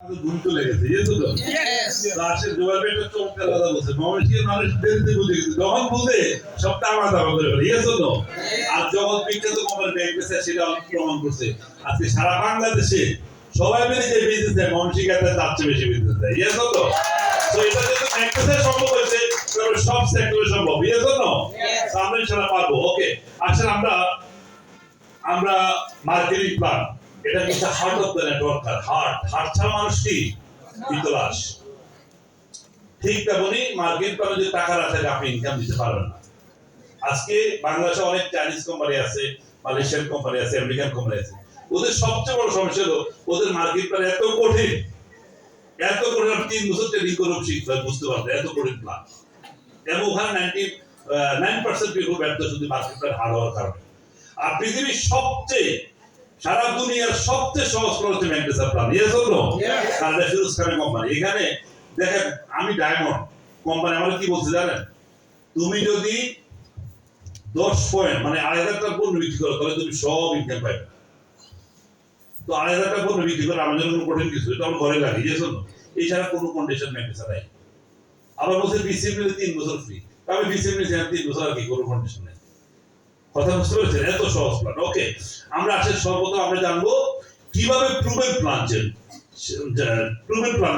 ঘুম চলে গেছে রাশের জবাব একটা চমৎকার কথা বলছে মহামেশিকের মানুষ দেরিতে বুঝে গেছে যখন বুঝে সব টাকা দাবা করে ফেলে আর জগৎ বিখ্যাত কোম্পানি ব্যাংক সেটা প্রমাণ করছে আজকে সারা বাংলাদেশে সবাই মিলে যে বিজনেস দেয় মহামেশিক একটা তার চেয়ে বেশি বিজনেস দেয় তো এটা যেহেতু ব্যাংকের সম্ভব হয়েছে তাহলে সব সেক্টরে সম্ভব আমরা ইনশাআল্লাহ পারবো ওকে আসলে আমরা মার্কেটিং প্ল্যান এটা কিন্তু heart of the network heart ছাড়া মানুষ কি বিতলাস ঠিক তেমনি মার্কেট প্ল্যানে যে টাকা রাখে আপনি ইনকাম দিতে পারবেন না আজকে বাংলাদেশে অনেক চাইনিজ কোম্পানি আছে মালয়েশিয়ান কোম্পানি আছে আমেরিকান কোম্পানি আছে ওদের সবচেয়ে বড় সমস্যা হলো ওদের মার্কেট প্ল্যান এত কঠিন 3 বছর ট্রেনিং করে শিখতে বুঝতে পারবে এত কঠিন প্ল্যান এবং ওখানে 99% পিপল ব্যর্থ শুধু মার্কেট প্ল্যান হার্ড হওয়ার কারণে আর পৃথিবীর সবচেয়ে সারা দুনিয়ার সবচেয়ে সহজ প্রজেক্ট ম্যাগনেসার প্ল্যান কারণ ফিরোজ খানের কোম্পানি এখানে দেখেন আমি ডায়মন্ড কোম্পানি আমার কি বলছে জানেন তুমি যদি 10 পয়েন্ট মানে 2,500 টাকা পণ্য বিক্রি করো তাহলে তুমি সব ইনকাম পাবে তো 2,500 টাকা পণ্য বিক্রি করে আমাদের কোনো কঠিন কিছু এটা আমার ঘরে লাগে এই ছাড়া কোনো কন্ডিশন ম্যাগনেসার নাই আবার বলছে বিসিএম নিলে 3 বছর ফ্রি আমি বিসিএম নিলে 3 বছর আর কি কোনো কন্ডিশন নেই কথা বুঝতে পেরেছেন এত সহজ প্ল্যান ওকে আমরা আসলে সর্বপ্রথম আমরা জানবো কিভাবে প্রুভেন প্ল্যান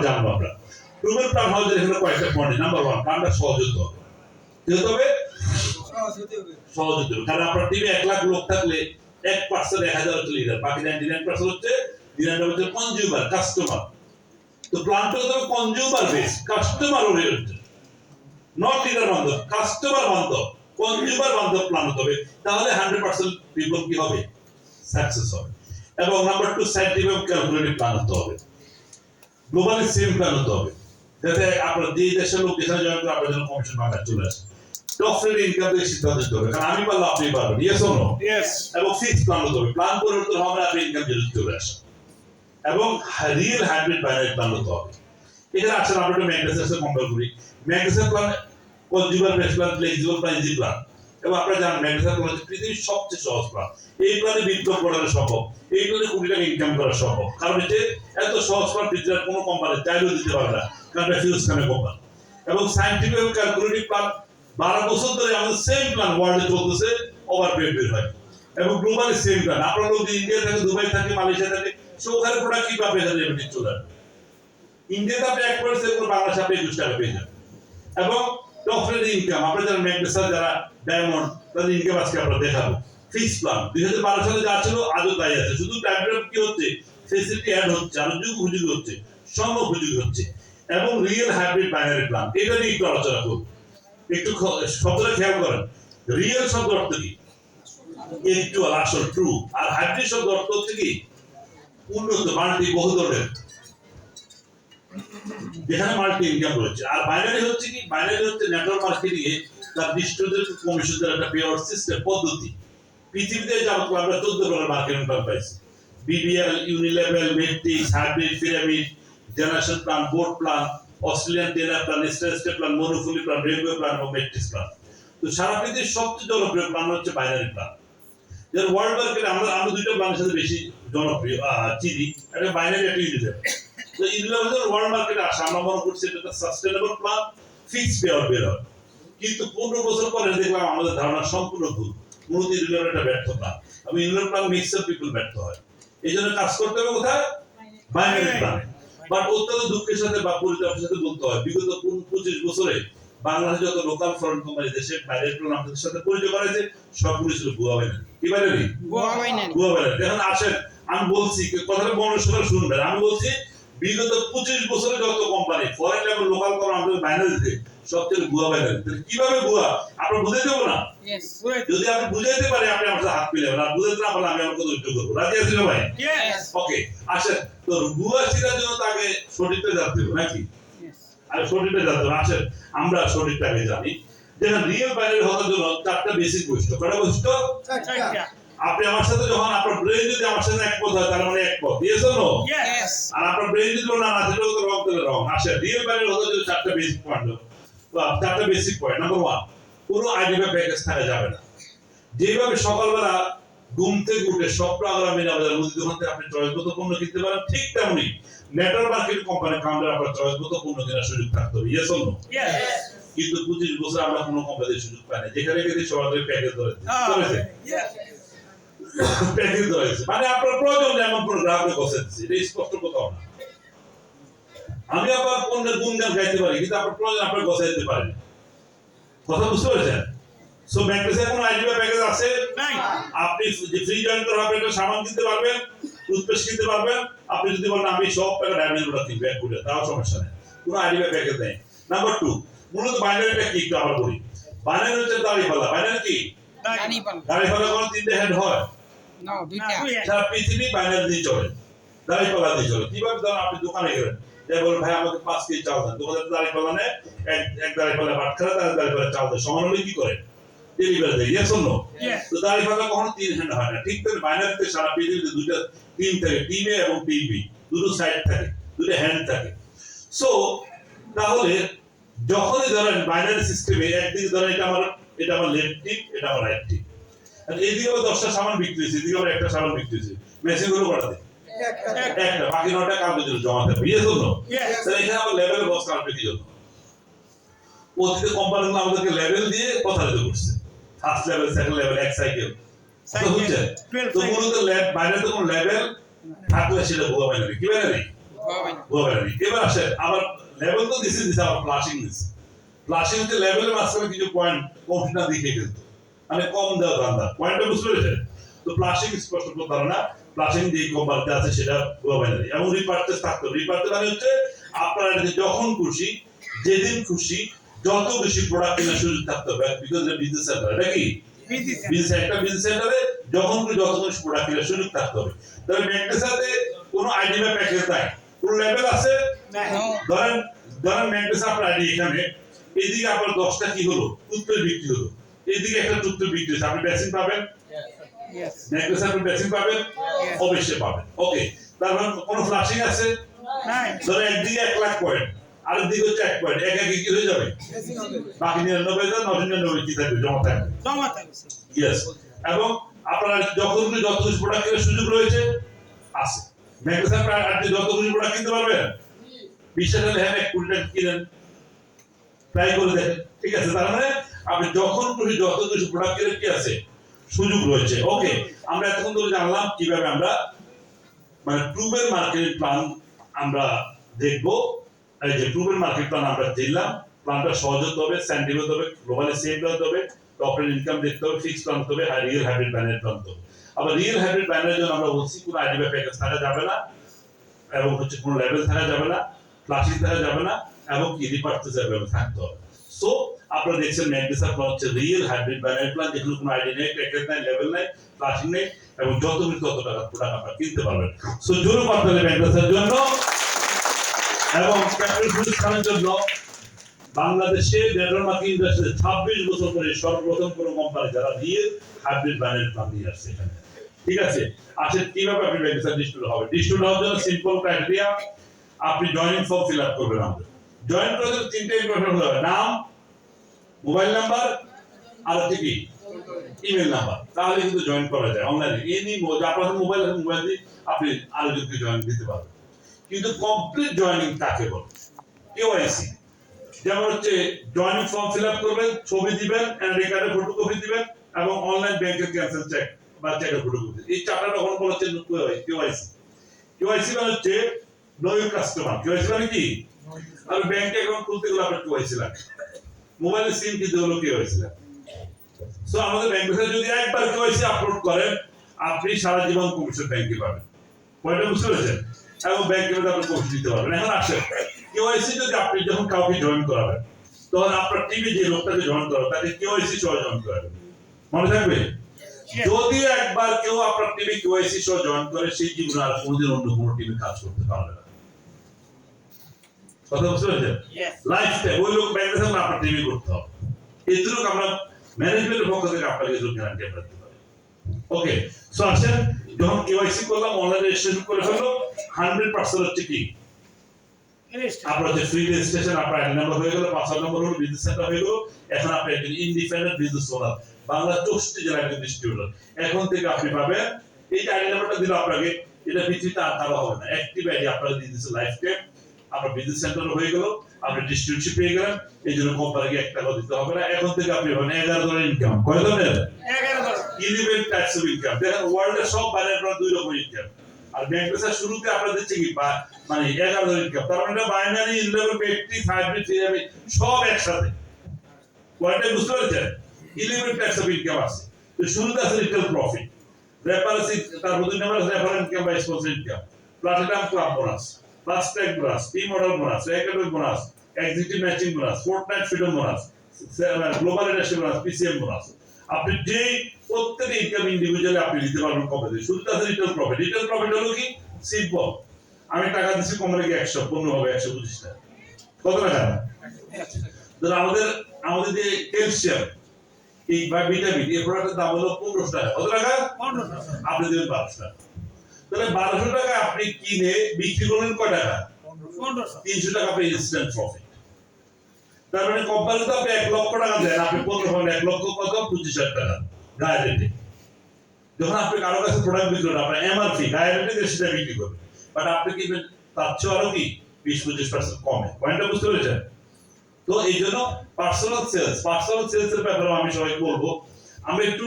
জানবো আমরা প্রুভেন প্ল্যান হওয়ার জন্য এখানে কয়েকটা পয়েন্ট নাম্বার 1 প্ল্যানটা সহজ হতে হবে কি হতে হবে সহজ হতে হবে কারণ আপনার টিমে 1 লাখ লোক থাকলে 1% 1,000 হচ্ছে লিডার বাকি 99% হচ্ছে কনজিউমার কাস্টমার তো প্ল্যানটা হতে হবে consumer base customer oriented not leader বান্ধব কাস্টমার বান্ধব কনজিউমার বান্ধব প্ল্যান হতে হবে তাহলে 100% পিপল কি হবে সাকসেস হবে এবং নাম্বার 2 সাইন্টিফিক এবং ক্যালকুলেটিভ প্ল্যান হতে হবে গ্লোবালি সেম প্ল্যান হতে হবে যাতে আপনার যে দেশের লোক যেখানে জয়েন করে আপনার জন্য কমিশন বাংলা চলে আসে টপ ফ্রেন্ড ইনকাম দিয়ে সিদ্ধান্ত নিতে হবে কারণ আমি পারলে আপনি পারবেন ইয়েস অর নো এবং ফিক্সড প্ল্যান হতে হবে প্ল্যান পরিবর্তন হবে আপনি ইনকাম দিয়ে চলে আসে এবং রিয়েল হাইব্রিড বাইনারি প্ল্যান হতে হবে এখানে আসলে আমরা একটা ম্যাগনেসার সাথে কম্পেয়ার করি ম্যাগনেসার plan consumer base plan flexible plan easy plan এবং আপনারা জানেন ম্যাগনেসার প্ল্যান হচ্ছে পৃথিবীর সবচেয়ে সহজ প্ল্যান এই প্ল্যানে বিপ্লব করা সম্ভব এই প্ল্যানে কোটি টাকা ইনকাম করা সম্ভব কারণ এতে এত সহজ প্ল্যান পৃথিবীর কোনো কোম্পানি চাইলেও দিতে পারে না কারণ এটা ফিউজ খানের কোম্পানি এবং সায়েন্টিফিক এবং ক্যালকুলেটিভ প্ল্যান 12 বছর ধরে আমাদের সেম প্ল্যান ওয়ার্ল্ডে চলতেছে ওভার বের হয় এবং গ্লোবালি সেম প্ল্যান আপনারা লোক ইন্ডিয়া থাকে দুবাই থাকে মালয়েশিয়া থাকে সো ওখানে প্রোডাক্ট কি পাবে এখানে রেমিটেন্স চলে আসবে ইন্ডিয়াতে আপনি 1% করে বাংলাদেশে আপনি 21 টাকা পেয়ে যাবেন এবং টপ ফ্রেন্ড ইনকাম আপনারা যারা ম্যাগনেসার যারা ডায়মন্ড তাদের ইনকাম আজকে আমরা দেখাবো ফিক্স প্ল্যান 2012 সালে যা ছিল আজও তাই আছে শুধু টাইম কি হচ্ছে ফেসিলিটি অ্যাড হচ্ছে আর যুগ উপযোগী হচ্ছে সম্ভব উপযোগী হচ্ছে এবং রিয়েল হাইব্রিড বাইনারি প্ল্যান এটা নিয়ে একটু আলোচনা করব একটু শব্দটা খেয়াল করেন রিয়েল শব্দ অর্থ কি একটু আসল ট্রু আর হাইব্রিড শব্দ অর্থ হচ্ছে কি উন্নত মাল্টি বহু ধরনের যেখানে মাল্টি ইনকাম রয়েছে আর বাইনারি হচ্ছে কি বাইনারি হচ্ছে নেটওয়ার্ক মার্কেটিং এ তার ডিস্ট্রিবিউটর কমিশনের একটা পেয়ার সিস্টেম পদ্ধতি পৃথিবীতে যারা আমরা 14 প্রকার মার্কেটিং প্ল্যান পাইছি BBL unilevel matrix hybrid pyramid generation plan board plan Australian tailor plan state plan monopoly plan railway plan এবং মেট্রিক্স প্ল্যান তো সারা পৃথিবীর সবচেয়ে জনপ্রিয় প্ল্যান হচ্ছে বাইনারি প্ল্যান যেন ওয়ার্ল্ড মার্কেটে আমরা দুইটা প্ল্যানের সাথে বেশি জনপ্রিয় চিনি একটা বাইনারি একটা ইউনিলেভেল তো ইউনিলেভেল ওয়ার্ল্ড মার্কেটে আসে আমরা মনে করছি এটা একটা সাস্টেইনেবল প্ল্যান ফিক্স পেয়ার বের হয় কিন্তু 15 বছর পরে দেখলাম আমাদের ধারণা সম্পূর্ণ ভুল মূলত ইউনিলেভেল একটা ব্যর্থ প্ল্যান এবং ইউনিলেভেল প্ল্যান মিক্সড পিপল ব্যর্থ হয় এই জন্য কাজ করতে হবে কোথায় বাইনারি প্ল্যান বাট অত্যন্ত দুঃখের সাথে বা পরিতাপের সাথে বলতে হয় বিগত 25 বছরে বাংলাদেশে যত লোকাল ফরেন কোম্পানি দেশের বাইরের প্ল্যান আমাদের সাথে পরিচয় করেছে সবগুলো ছিল ভুয়া বাইনারি কি বাইনারি ভুয়া বাইনারি এখন আসেন আমি বলছি কথাটা মনোযোগ সহকারে শুনবেন আমি বলছি বিগত 25 বছরে যত কোম্পানি ফরেন এবং লোকাল কোম্পানি আমাদের বাইনারিতে সবচেয়ে ভুয়া বাইনারি কিভাবে ভুয়া আপনারা বুঝে দেবো না যদি আপনি বুঝাইতে পারে আপনি আমার সাথে হাত মিলাবেন আর বুঝাইতে না পারলে আমি আমার কথা উত্তর করবো রাজি আছেন ভাই ওকে আসেন তো ভুয়া চিনার জন্য তাকে সঠিকটা জানতে হবে নাকি আর সঠিকটা জানতে হবে আসেন আমরা সঠিকটাকে জানি যেখানে রিয়েল বাইনারি হওয়ার জন্য 4টা বেসিক বৈশিষ্ট্য কয়টা বৈশিষ্ট্য আপনি আমার সাথে যখন আপনার ব্রেন যদি আমার সাথে একমত হয় তার মানে একমত ইয়েস অর নো আর আপনার ব্রেন যদি না না সেটা তো রং তাহলে রং আসে রিয়েল বাইনারি হতে যদি 4টা বেসিক পয়েন্ট 4টা বেসিক পয়েন্ট নাম্বার 1 কোনো আইডিয়া প্যাকেজ থাকা যাবে না যেভাবে সকালবেলা ঘুম থেকে উঠে স্বপ্ন আগ্রা মিনা বাজার মুদি দোকান থেকে আপনি চয়েস মতো পণ্য কিনতে পারেন ঠিক তেমনি নেটওয়ার্ক মার্কেটিং কোম্পানি কাউন্টার আপনার চয়েস মতো 15 দিনের সুযোগ থাকতে হবে, ইয়েস অর নো? কিন্তু 25 বছর আমরা কোনো কোম্পানির সুযোগ পাই না, যেখানে গেলে সবাই প্যাকেজ ধরেছে প্যাকেজ ধরেছে, মানে আপনার প্রয়োজন এমন কোন গ্রাহকের বসে দিচ্ছে, এটা স্পষ্ট কোথাও না। আমি আবার পণ্যের গুণগান গাইতে পারি, কিন্তু আপনার প্রয়োজন আপনার বসাই দিতে পারেন, কথা বুঝতে পেরেছেন? সো ব্যাংকের কোনো আইডিয়া প্যাকেজ আছে নাই। আপনি যে ফ্রি জয়েন করা হবে একটা সামান কিনতে পারবেন, টুথপেস্ট কিনতে পারবেন। আপনি যদি বলেন আমি সব টাকা ডায়মন্ড প্রোডাক্ট কিনবো এক কোটি, তাও সমস্যা নেই, কোনো আইডিয়া প্যাকেজ নেই। নাম্বার 2, মূলত বাইনারিটা কি একটু আবার বলি। বাইনারি হচ্ছে দাড়িপাল্লা। বাইনারি কি? দাড়িপাল্লা কোন তিনটে হেড হয় না, দুইটা। সারা পৃথিবী বাইনারি দিয়ে চলে, দাড়িপাল্লা দিয়ে চলে। কিভাবে? ধরুন আপনি দোকানে গেলেন, যে বলেন ভাই আমাকে 5 কেজি চাল দেন, দোকানে দাড়িপাল্লা নেয়, এক দাড়িপাল্লা ভাত খায়, তার দাড়িপাল্লা চাল দেয়, সমান হলে কি করে? ডেলিভারি দেয়, ইয়েস অর নো? তো দাড়িপাল্লা কখনো 3 হ্যান্ড হয় না, ঠিক তেমনি বাইনারিতে সারা পৃথিবীতে দুইটা টিম থাকে, টিম এ এবং টিম বি, দুটো সাইড থাকে, দুটো হ্যান্ড থাকে। সো তাহলে যখনই ধরেন বাইনারি সিস্টেমে একদিকে ধরেন এটা আমার লেফট টিপ, এটা আমার রাইট টিপ, আর এইদিকে আবার 10টা সামান বিক্রি হয়েছে, এদিকে আবার একটা সামান বিক্রি হয়েছে, মেশিন গুলো কটা দেয়? একটা, বাকি 9টা কাউকে জন্য জমা থাকবে, ইয়েস অর নো? তাহলে এখানে আমার লেভেল বস কাউন্ট কি জন্য? অতীতে কোম্পানিগুলো আমাদেরকে লেভেল দিয়ে প্রতারিত করছে, ফার্স্ট লেভেল, সেকেন্ড লেভেল, এক সাইকেল, বুঝছেন? তো মূলত বাইনারিতে কোনো লেভেল থাকলে সেটা ভুয়া বাইনারি। কি বাইনারি? ভুয়া বাইনারি। এবার আসে আবার লেভেল তো দিছে আবার ফ্লাশিং দিছে। ফ্লাশিং হচ্ছে লেভেলের মাঝখানে কিছু পয়েন্ট কমফিট না দিয়ে ফেলতো, মানে কম দেওয়া ধান্দা, পয়েন্টটা বুঝতে পেরেছেন? তো ফ্লাশিং স্পষ্ট ধারণা, ফ্লাশিং যে কোম্পানিতে আছে সেটা ভুয়া বাইনারি। এবং রিপার্চেস থাকতো, রিপার্চেস মানে হচ্ছে আপনারা যখন খুশি, যেদিন খুশি, যত বেশি প্রোডাক্ট কেনার সুযোগ থাকতে হবে, বিকজ বিজনেস সেন্টার, এটা কি বিজনেস সেন্টারে যখন যত বেশি প্রোডাক্ট কেনার সুযোগ থাকতে হবে। তবে ব্যাংকের সাথে কোনো আইডি বা প্যাকেজ নাই, কোনো লেভেল আছে? ধরেন ব্যাংকের সাথে আপনার আইডি এখানে, এদিকে আপনার 10টা কি হলো টুথপেস্ট বিক্রি হলো, এদিকে একটা টুথপেস্ট বিক্রি হচ্ছে, আপনি বেসিং পাবেন? ব্যাংকের সাথে বেসিং পাবেন? অবশ্যই পাবেন। ওকে, তারপর কোনো ফ্লাশিং আছে? ধরেন একদিকে 1 লাখ পয়েন্ট, আরেক দিকে হচ্ছে 1 পয়েন্ট, এক কি হয়ে যাবে? বাকি 99,999 কি থাকবে? জমা থাকবে। ইয়েস। এবং আপনারা যখন যত কিছু প্রোডাক্ট কেনার সুযোগ রয়েছে আছে, ব্যাংকের সাথে আপনি যত কিছু প্রোডাক্ট কিনতে পারবেন, বিশ্বাস হলে হ্যাঁ 1 কোটি টাকা কিনেন, ট্রাই করে দেখেন, ঠিক আছে? তার মানে আপনি যখন খুশি যত কিছু প্রোডাক্ট কেনার কি আছে সুযোগ রয়েছে। ওকে, আমরা এতক্ষণ ধরে জানলাম কিভাবে আমরা মানে প্রুভেন মার্কেটিং প্ল্যান আমরা দেখবো। এই যে প্রুভেন মার্কেট প্ল্যান আমরা দিলাম, প্ল্যানটা সহজ হতে হবে, সাইন্টিফিক হতে হবে, গ্লোবালি সেফ হতে হবে, অপারেটিং ইনকাম দেখতে হবে, ফিক্সড প্ল্যান হতে হবে, আর রিয়েল হাইব্রিড প্ল্যানের প্ল্যান হতে হবে। আবার রিয়েল হাইব্রিড প্ল্যানের জন্য আমরা বলছি কোনো আইডি বা প্যাকেজ থাকা যাবে না, এবং হচ্ছে কোনো লেভেল থাকা যাবে না, ফ্লাশিং থাকা যাবে না, এবং কি রিপার্চেস লেভেল থাকতে হবে। সো আপনারা দেখছেন ম্যাগনেসিয়াম প্ল্যান হচ্ছে রিয়েল হাইব্রিড প্ল্যানের প্ল্যান, যেখানে কোনো আইডি নেই, প্যাকেজ নেই, লেভেল নেই, ফ্লাশিং নেই, এবং যত বেশি তত টাকা প্রোডাক্ট আপনারা কিনতে পারবেন। সো জোরে আপনাদের ম্যাগনেসিয়ামের জন্য এবং ক্যাপিটাল প্রতিষ্ঠানের জন্য বাংলাদেশে নেটওয়ার্ক মার্কেটিং ইন্ডাস্ট্রিতে 26 বছর ধরে সর্বপ্রথম কোনো কোম্পানি যারা রিয়েল হাইব্রিড প্ল্যানের প্ল্যান নিয়ে আসছে এখানে, ঠিক আছে? আসলে কিভাবে আপনি ম্যাগনেসিয়াম ডিস্ট্রিবিউটর হবে? ডিস্ট্রিবিউটর হওয়ার জন্য সিম্পল ক্রাইটেরিয়া, আপনি জয়েনিং ফর্ম ফিল আপ করবেন। আমাদের জয়েন করার জন্য 3টে ইনফরমেশন হতে হবে, নাম, মোবাইল নাম্বার, আর হচ্ছে কি ইমেল নাম্বার, তাহলে কিন্তু জয়েন করা যায় অনলাইনে। এনি আপনার মোবাইল দিয়ে আপনি আরেকজনকে জয়েন দিতে পারবেন। কিন্তু কমপ্লিট জয়েনিং কাকে বলে? কেওয়াইসি। যেমন হচ্ছে জয়েনিং ফর্ম ফিল আপ করবেন, ছবি দিবেন, এনআইডি কার্ডের ফটোকপি দিবেন, এবং অনলাইন ব্যাংকের ক্যান্সেল চেক বা চেকের ফটোকপি। এই চারটা তখন বলা হচ্ছে কেওয়াইসি। কেওয়াইসি মানে হচ্ছে নো ইউর কাস্টমার। কেওয়াইসি মানে কি? আর ব্যাংক অ্যাকাউন্ট খুলতে গেলে আপনার কেওয়াইসি লাগে, মোবাইলে সিম কিনতে হলো কেওয়াইসি লাগে। সো আমাদের ব্যাংকের সাথে যদি একবার কেওয়াইসি আপলোড করেন, আপনি সারা জীবন কমিশন ব্যাংকে পাবেন। পয়েন্টটা বুঝতে পেরেছেন? এবং ব্যাংকের মধ্যে আপনি কমিশন দিতে পারবেন। এখন আসেন, কেওয়াইসি যদি আপনি যখন কাউকে জয়েন করাবেন, তখন আপনার টিমে যে লোকটাকে জয়েন করাবেন তাকে কেওয়াইসি সহ জয়েন করাবেন, মনে থাকবে? যদি একবার কেউ আপনার টিমে কেওয়াইসি সহ জয়েন করে, সেই জীবনে আর কোনোদিন অন্য কোনো টিমে কাজ করতে পারবে না। কথা বুঝতে পেরেছেন? লাইফ টাইম ওই লোক ব্যাংকে থাকলে আপনার টিমে করতে হবে। এটুকু আমরা ম্যানেজমেন্টের পক্ষ থেকে আপনাকে কিছু গ্যারান্টি আমরা দিতে পারি। ওকে, সো আসেন, যখন কেওয়াইসি করলাম, অনলাইন রেজিস্ট্রেশন করে ফেললো, 100% হচ্ছে কি আপনার যে ফ্রি রেজিস্ট্রেশন, আপনার আইডি নাম্বার হয়ে গেল, পাসওয়ার্ড নাম্বার হলো, বিজনেস সেন্টার হয়ে গেল। এখন আপনি একজন ইন্ডিপেন্ডেন্ট বিজনেস ওনার, বাংলা 64 জেলার একজন ডিস্ট্রিবিউটর। এখন থেকে আপনি পাবেন, এই আইডি নাম্বারটা দিল আপনাকে, এটা পৃথিবীতে আর কারো হবে না। অ্যাক্টিভ আইডি আপনারা দিয়ে দিচ্ছে লাইফ টাইম, আপনার বিজনেস সেন্টার হয়ে গেল, আপনি ডিস্ট্রিবিউশন পেয়ে গেলেন, এই জন্য কোম্পানিকে 1 টাকা দিতে হবে না। এখন থেকে আপনি পাবেন 11 ধরনের ইনকাম। কয় ধরনের? 11 ধরনের 11 টাইপস অফ ইনকাম। দেখেন ওয়ার্ল্ডের সব বাইরের পর 2 রকম ইনকাম, আর ব্যাংক পেশার শুরুতে আপনারা দিচ্ছে কি মানে 11 ধরনের ইনকাম। তার মানে বাইনারি 11 ব্যক্তি 5 সব একসাথে। কয়টা বুঝতে পারছেন? 11 টাইপস অফ ইনকাম আছে। তো শুরুতে আছে রিটেল প্রফিট, রেফারেন্স, তারপর 2 নম্বর আছে রেফারেন্স ইনকাম বা sponsor income, platinum club bonus, fast track bonus, টি model bonus, academic bonus, executive matching bonus, fortnight freedom bonus, global leadership bonus, PCM bonus. আপনি যে প্রত্যেক ইনকাম ইন্ডিভিজুয়ালি আপনি দিতে পারবেন কবে দিয়ে। শুরুতে আছে রিটেল প্রফিট। রিটেল প্রফিট হলো কি? সিম্পল, আমি টাকা দিচ্ছি কোম্পানিকে 100, পণ্য হবে 125 টাকা। কত টাকা? ধর আমাদের যে ক্যালসিয়াম এই বা ভিটামিন এই প্রোডাক্টের দাম হলো 1500 টাকা। কত টাকা? 1500। আপনি দেবেন 1200 টাকা। তাহলে 1200 টাকা আপনি কিনে বিক্রি করলেন কয় টাকা? 1500। 300 টাকা আপনি ইনস্ট্যান্ট প্রফিট। তার মানে কোম্পানিতে আপনি 1 লক্ষ টাকা দেন, আপনি 15 পাবেন 1 লক্ষ কত? 25,000 টাকা গায়ে রেটে। যখন আপনি কারো কাছে প্রোডাক্ট বিক্রি করেন, আপনার এমআরপি গায়ে রেটে দিয়ে সেটা বিক্রি করবেন, বাট আপনি কিনবেন তার চেয়ে আরো কি 20-25% কমে। পয়েন্টটা বুঝতে পেরেছেন? তো এই জন্য পার্সোনাল সেলস এর ব্যাপারে আমি সবাইকে বলবো, আমরা একটু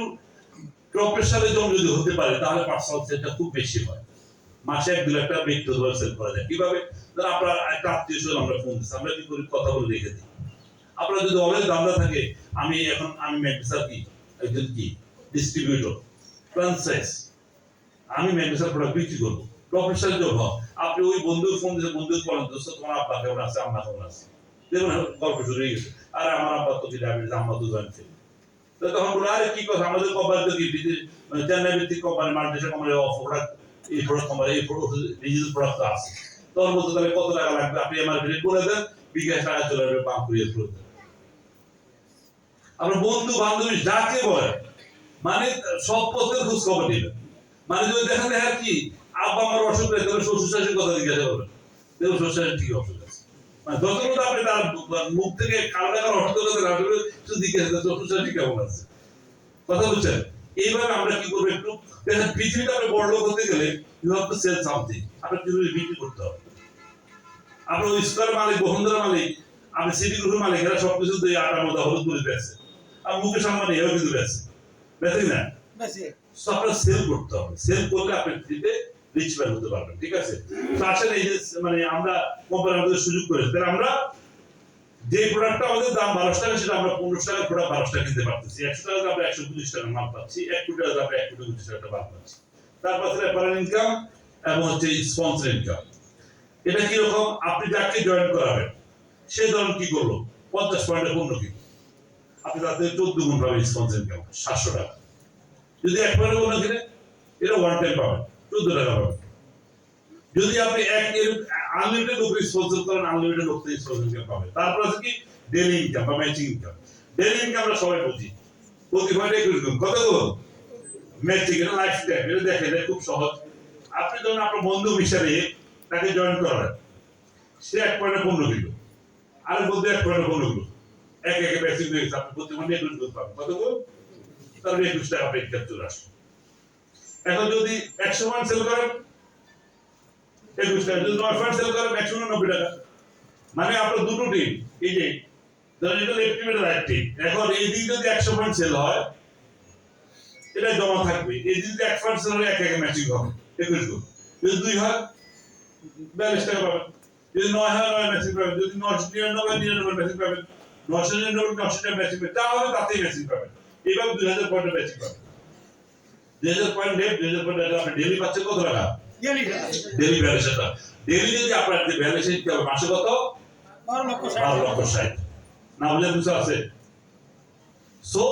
প্রফেশনালিজম যদি হতে পারি তাহলে পার্সোনাল সেলটা খুব বেশি হয়। মাসে 1-2 লাখ টাকা ব্যক্তিগত সেল করা যায়। কিভাবে? ধর আপনার একটা আত্মীয় স্বজন আমরা ফোন দিচ্ছি, আমরা কি করি? কথা বলে রেখে দিই। আপনার যদি অলওয়েজ দান্দা থাকে, আমি ম্যাগনেসার কি একজন কি ডিস্ট্রিবিউটর, ফ্র্যাঞ্চাইজ, আমি ম্যাগনেসার প্রোডাক্ট বিক্রি করবো। প্রফেশনালিজম হয়। আপনি ওই বন্ধুর ফোন দিতে, বন্ধুকে বলেন দোস্ত তোমার আব্বা কেমন আছে, আম্মা কেমন আছে, দেখুন গল্প শুরু হয়ে গেছে। আর আমার আব্বা তো ডায়াবেটিস, আম্মা তো জয়েন্ট ফেল। তখন বলে আরে কি কথা, আমাদের কোম্পানি তো কি মানে চেন্নাই ভিত্তিক কোম্পানি, মাল্টিনেশনাল কোম্পানি, প্রোডাক্ট এই প্রোডাক্ট কোম্পানি এই ডিজিটাল প্রোডাক্ট তো আছে। তখন বলতে তাহলে কত টাকা লাগবে, আপনি এমআরপি রেট বলে দেন, বিকাশ টাকা চলে আসবে, পাম্প করিয়ে করে দেন। আপনার বন্ধু বান্ধবী যাকে বলে মানে সব পথের খোঁজ খবর দিবেন। মানে যদি দেখেন হ্যাঁ কি আব্বা আমার অসুখ হয়েছে, তাহলে শ্বশুর শাশুড়ির কথা জিজ্ঞাসা করবেন, দেখুন শ্বশুর শাশুড়ি ঠিক অসুখ আছে। মানে যতক্ষণ আপনি তার মুখ থেকে কারো টাকার অর্থ কথা না শুনে শুধু জিজ্ঞাসা করেন শ্বশুর শাশুড়ি কেমন আছে। কথা বুঝছেন? এইভাবে আমরা কি করবো, একটু দেখেন পৃথিবীতে আপনি বড় লোক হতে গেলে you have to sell something, আপনার কিছু বিক্রি করতে হবে। আপনার ওই স্কোয়ার মালিক, বসুন্ধরা মালিক, আপনি সিটি গ্রুপের মালিক, এরা সবকিছু দিয়ে আটা মধ্যে হলুদ করে বেছে, আর মুখের সামনে এও কিন্তু বেছে, বেছে না? আপনার সেল করতে হবে। সেল করলে আপনি পৃথিবীতে রিচ ম্যান হতে পারবেন। ঠিক আছে? তো আসলে এই যে মানে আমরা কোম্পানি আমাদের সুযোগ করেছে, তাহলে আমরা যে প্রোডাক্টটা আমাদের দাম 1200 টাকা, সেটা আমরা 1500 টাকা প্রোডাক্ট 1200 টাকা কিনতে পারতেছি। 100 টাকা আমরা 125 টাকা মাল পাচ্ছি, 1 কোটি টাকা আমরা 1 কোটি 25 টাকা মাল পাচ্ছি। তারপর রেফারেল ইনকাম এবং হচ্ছে স্পন্সর ইনকাম। এটা কি রকম? আপনি যাকে জয়েন করাবেন সে ধরুন কি করলো, 50 পয়েন্টের পণ্য কিনলো, আপনি তাতে 14 গুণ পাবেন স্পন্সর ইনকাম, 700 টাকা। যদি 1 পয়েন্টের পণ্য কিনে, এটা ওয়ান টাইম পাবেন, 14 টাকা পাবেন। যদি আপনি আনলিমিটেড লোক স্পন্সর করেন, আনলিমিটেড লোক স্পন্সর ইনকাম পাবেন। তারপর আছে কি ডেইলি ইনকাম বা ম্যাচিং ইনকাম। ডেইলি ইনকাম আমরা সবাই বুঝি, প্রতি পয়েন্টে 21 গুণ। কত গুণ? ম্যাচিং, এটা লাইফ টাইম। এটা দেখেন, এটা খুব সহজ। আপনি যখন আপনার বন্ধু হিসাবে তাকে জয়েন করাবেন, সে 1 পয়েন্টে পণ্য কিনলো, আরেক বন্ধু 1 পয়েন্টে পণ্য কিনলো, একে একে ম্যাচিং হয়ে গেছে, আপনি প্রতি পয়েন্টে 21 গুণ পাবেন। কত গুণ? তাহলে 21 টাকা আপনি ইনকাম চলে আসবে। এখন যদি 100 পয়েন্ট সেল করেন 21 টাকা, যদি 9 পয়েন্ট সেল করেন 190 টাকা। মানে আপনার দুটো টিম, এই যে ধরেন এটা লেফট টিম, এটা রাইট টিম। এখন এই দিকে যদি 100 পয়েন্ট সেল হয়, এটা জমা থাকবে। এই দিকে যদি 1 পয়েন্ট সেল হয়, একে একে ম্যাচিং হবে, 21 গুণ। যদি 2 হয় 42 টাকা পাবেন। যদি 9 হয় 9 ম্যাচিং পাবেন। যদি 999 ম্যাচিং পাবেন। 999 টাকা ম্যাচিং পাবেন। যা হবে তাতেই ম্যাচিং পাবেন। এইভাবে 2000 পয়েন্টের ম্যাচিং পাবেন। 2000 পয়েন্ট ডেট, 2000 পয়েন্ট আপনি ডেইলি পাচ্ছেন কত টাকা? ডেইলি ভ্যালুয়েশনটা। ডেইলি যদি আপনার যে ভ্যালুয়েশন কি হবে, মাসে কত? 12,60,000। না বুঝলে বুঝতে আছে? So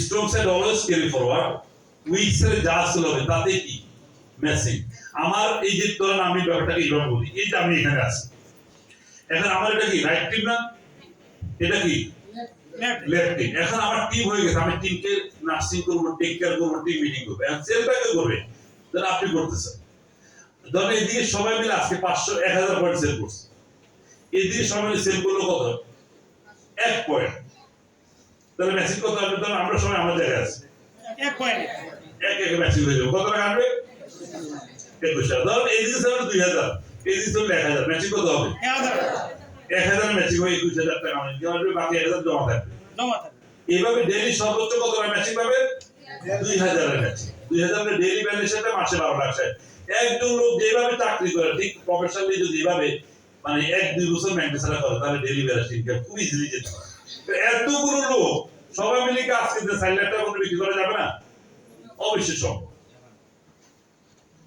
strong side always carry forward, weak side যা আসলে হবে তাতে কি ম্যাচিং। আমার এই যে ধরেন আমি ব্যাপারটাকে এইভাবে বলি, এই যে আমি এখানে আছি, এখন আমার এটা কি রাইট টিম না? এটা কি লেফট টিম। এখন আমার টিম হয়ে গেছে, আমি টিমকে নার্সিং করবো, টেক কেয়ার করবো, টিম মিটিং করবো। এখন সেলটাকে করবে, তাহলে আপনি করতেছেন। ধরেন এদিকে সবাই মিলে আজকে 500-1000 পয়েন্ট সেল করছে, এদিকে সবাই মিলে সেল করলো কত? 1 পয়েন্ট। তাহলে ম্যাচিং কত আসবে? ধরেন আমরা সবাই আমার জায়গায় আছি, 1 পয়েন্ট, এক ম্যাচিং হয়ে যাবে। কত টাকা আসবে? 21,000 ধরুন এই দিকে ছিল 2,000 এই দিকে ছিল 1,000 ম্যাচিং কত হবে 1,000 ম্যাচিং হয়ে 21,000 টাকা মানে কি হবে বাকি 1,000 জমা থাকবে এইভাবে ডেইলি সর্বোচ্চ কত ম্যাচিং পাবে 2,000 এর ম্যাচিং 2,000 এর ডেইলি ব্যালেন্স সাথে মাসে 12 লাখ ষাট একজন লোক যেভাবে চাকরি করে ঠিক প্রফেশনালি যদি এভাবে মানে 1-2 বছর মেইনটেইন করে তাহলে ডেইলি ব্যালেন্স ইনকাম খুব ইজিলি যেতে পারে তো এতগুলো লোক সবাই মিলে কাজ করতে 4 লাখ টাকা করে বিক্রি করা যাবে না অবশ্যই সম্ভব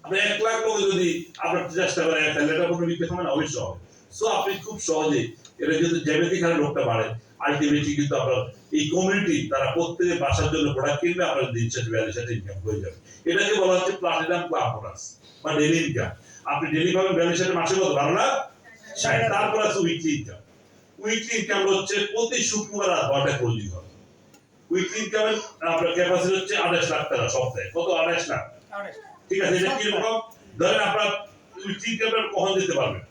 আপনি 1 লাখ লোক যদি আপনার চেষ্টা করেন 4 লাখ টাকা করে বিক্রি করবেন অবশ্যই হবে সো আপনি খুব সহজে এটা যদি জ্যামিতিক হারে লোকটা বাড়ে আলটিমেটলি কিন্তু আপনার এই কমিউনিটি তারা প্রত্যেকের বাসার জন্য প্রোডাক্ট কিনবে আপনার দিন শেষে ব্যালেন্স সাথে ইনকাম হয়ে যাবে এটাকে বলা হচ্ছে প্লাটিনাম ক্লাব বোনাস বা ডেইলি ইনকাম আপনি ডেইলি পাবেন ব্যালেন্স সাথে মাসে কত 12 লাখ 60 তারপর আছে উইকলি ইনকাম হচ্ছে প্রতি শুক্রবার রাত 12টা ক্লোজিং হবে উইকলি ইনকামের আপনার ক্যাপাসিটি হচ্ছে 28 লাখ টাকা সপ্তাহে কত 28 লাখ ঠিক আছে এটা কি রকম ধরেন আপনার উইকলি ইনকামের কখন দিতে পারবেন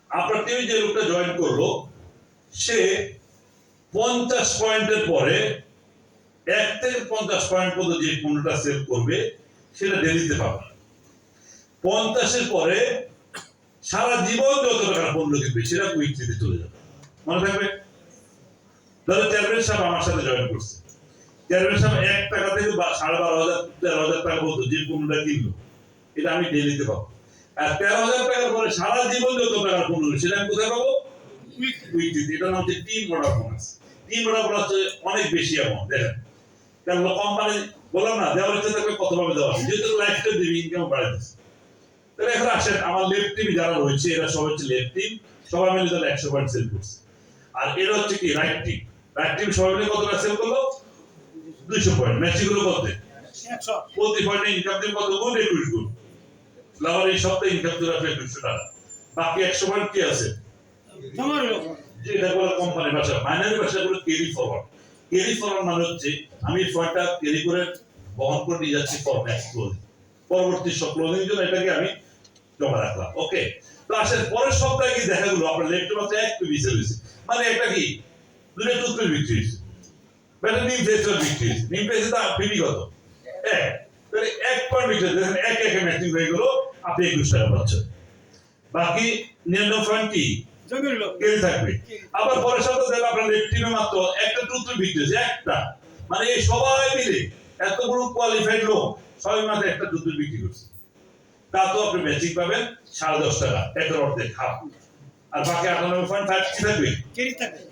আপনার টিভি যে লোকটা জয়েন করলো সে 50 পয়েন্টের পরে 1 থেকে 50 পয়েন্ট পর্যন্ত যে পণ্যটা সেল করবে সেটা ডেলিতে পাবে 50 এর পরে সারা জীবন যত টাকার পণ্য কিনবে সেটা উইকলিতে চলে যাবে মনে থাকবে ধরো চেয়ারম্যান সাহেব আমার সাথে জয়েন করছে চেয়ারম্যান সাহেব 1 টাকা থেকে 12,500 13,000 টাকা পর্যন্ত যে পণ্যটা কিনলো এটা আমি ডেলিতে পাবো আর 13,000 টাকার পরে সারা জীবন যত টাকার পণ্য সেটা আমি কোথায় পাবো উইকলিতে এটা নাম হচ্ছে team order bonus team order bonus অনেক বেশি অ্যামাউন্ট দেখেন কারণ কোম্পানি বললাম না দেওয়ার ইচ্ছা থাকলে কতভাবে দেওয়া যেহেতু লাইফটা দিবি ইনকাম বাড়াই দিচ্ছে তাহলে এখন আসেন আমার লেফট টিম যারা রয়েছে এরা সবাই হচ্ছে লেফট টিম সবাই মিলে তাহলে 100 পয়েন্ট সেল করছে আর এরা হচ্ছে কি রাইট টিম সবাই মিলে কতটা সেল করলো 200 পয়েন্ট ম্যাচিং গুলো কত 100 প্রতি পয়েন্টে ইনকাম দিন কত গুণ 21 গুণ লাভার এই সপ্তাহে ইনকাম দিল 2100 টাকা বাকি 100 পয়েন্ট কি আছে তোমার যেটা বলে কোম্পানির ভাষা মাইনারি ভাষা গুলো ক্যারি ফরওয়ার্ড মানে হচ্ছে আমি পয়েন্টটা ক্যারি করে বহন করে নিয়ে যাচ্ছি ফর নেক্সট ক্লোজিং পরবর্তী ক্লোজিং জন্য এটাকে আমি জমা রাখলাম ওকে তো আসলে পরের সপ্তাহে কি দেখা গেল আপনার লেফট মাত্র 1 পিস হয়েছে মানে এটা কি দুটো টুথপেস্ট বিক্রি হয়েছে মানে নিম পেস্টের বিক্রি হয়েছে নিম পেস্টের দাম ফিটি কত 1 তাহলে 1 পয়েন্ট বিক্রি দেখেন 1 ম্যাচিং হয়ে গেল আপনি 21 টাকা পাচ্ছেন বাকি 99 পয়েন্ট কি কেটে থাকবে আবার পরের সপ্তাহে দেখেন আপনার লেফট টিমে মাত্র একটা টুথপেস্ট বিক্রি হয়েছে একটা মানে এই সবাই মিলে এত বড় কোয়ালিফাইড লোক সবাই মাত্র একটা টুথপেস্ট বিক্রি করছে তা তো আপনি ম্যাচিং পাবেন 10.5 টাকা একটা অর্ধেক হাফ আর বাকি 98.5 কি থাকবে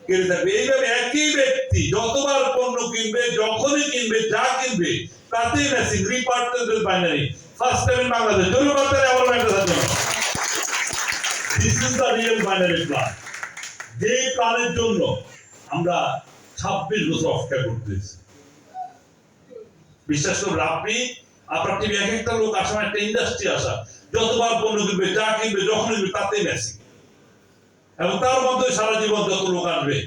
কেটে থাকবে এইভাবে একই ব্যক্তি যতবার পণ্য কিনবে যখনই কিনবে যা কিনবে তাতেই ম্যাচিং রিপার্টেন্স binary first time in Bangladesh জন্য বার্তারে আমার একটা থাকবে this is the real binary plan যে প্ল্যানের জন্য আমরা 26 বছর অপেক্ষা করতেছি বিশ্বাস করুন আপনি আপনার টিভি এক একটা লোক আসা একটা ইন্ডাস্ট্রি আসা যতবার পণ্য কিনবে যা কিনবে যখন কিনবে তাতেই ম্যাচিং এবং তার মধ্যে সারা জীবন যত লোক আসবে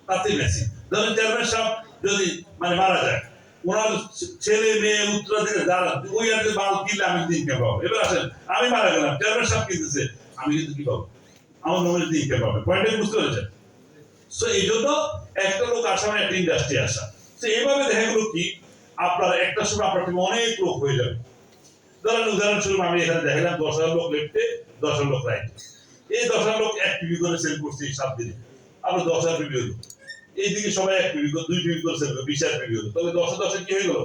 তাতেই ম্যাচিং ধরেন চেয়ারম্যান সাহেব যদি মানে মারা যায় ওনার ছেলে মেয়ে উত্তরাধিকারী যারা ওই আর মাল কিনলে আমি দিন কে পাবো এবার আসেন আমি মারা গেলাম চেয়ারম্যান সাহেব কিনতেছে আমি কিন্তু কি পাবো আমার নমিনি দিন কে পাবে পয়েন্টটা বুঝতে পেরেছেন সো এই জন্য একটা লোক আসা মানে একটা ইন্ডাস্ট্রি আসা তো এইভাবে দেখা গেল কি আপনার একটা সময় আপনার টিমে অনেক লোক হয়ে যাবে ধরেন উদাহরণস্বরূপ আমি এখানে দেখালাম 10,000 লোক লেফটে 10,000 লোক রাইটে এই 10,000 লোক 1 পিবি করে সেল করছে 7 দিনে আমরা 10,000 পিবি হলো এইদিকে সবাই 1 পিবি করে 2 পিবি করে সেল করে 20,000 পিবি হলো তবে 10,000 কি হয়ে গেল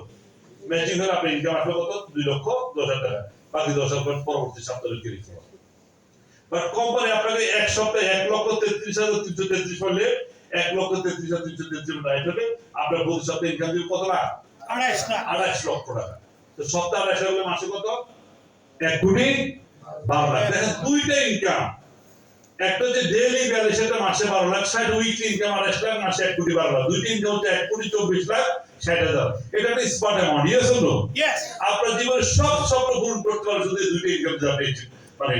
ম্যাচিং হলে আপনার ইনকাম আসবে কত 2,10,000 টাকা বাকি 10,000 পরবর্তী সপ্তাহে ক্রেডিট হবে বাট কোম্পানি আপনাকে এক সপ্তাহে 1,33,333 করলে 1,33,333 রাইট হবে আপনার প্রতি সপ্তাহে ইনকাম দিবে কত লাখ 28 লক্ষ টাকা তো সপ্তাহে 28 হলে মাসে কত 1 কোটি 12 লাখ দেখেন দুইটা ইনকাম একটা যে ডেইলি ব্যালেন্স সেটা মাসে 12 লাখ 60 উইকলি ইনকাম 28 লাখ মাসে 1 কোটি 12 লাখ দুইটা ইনকাম হচ্ছে 1 কোটি 24 লাখ 60,000 এটা একটা smart amount yes or no আপনার জীবনে সব স্বপ্ন পূরণ করতে পারবেন যদি দুইটা ইনকাম যাবে মানে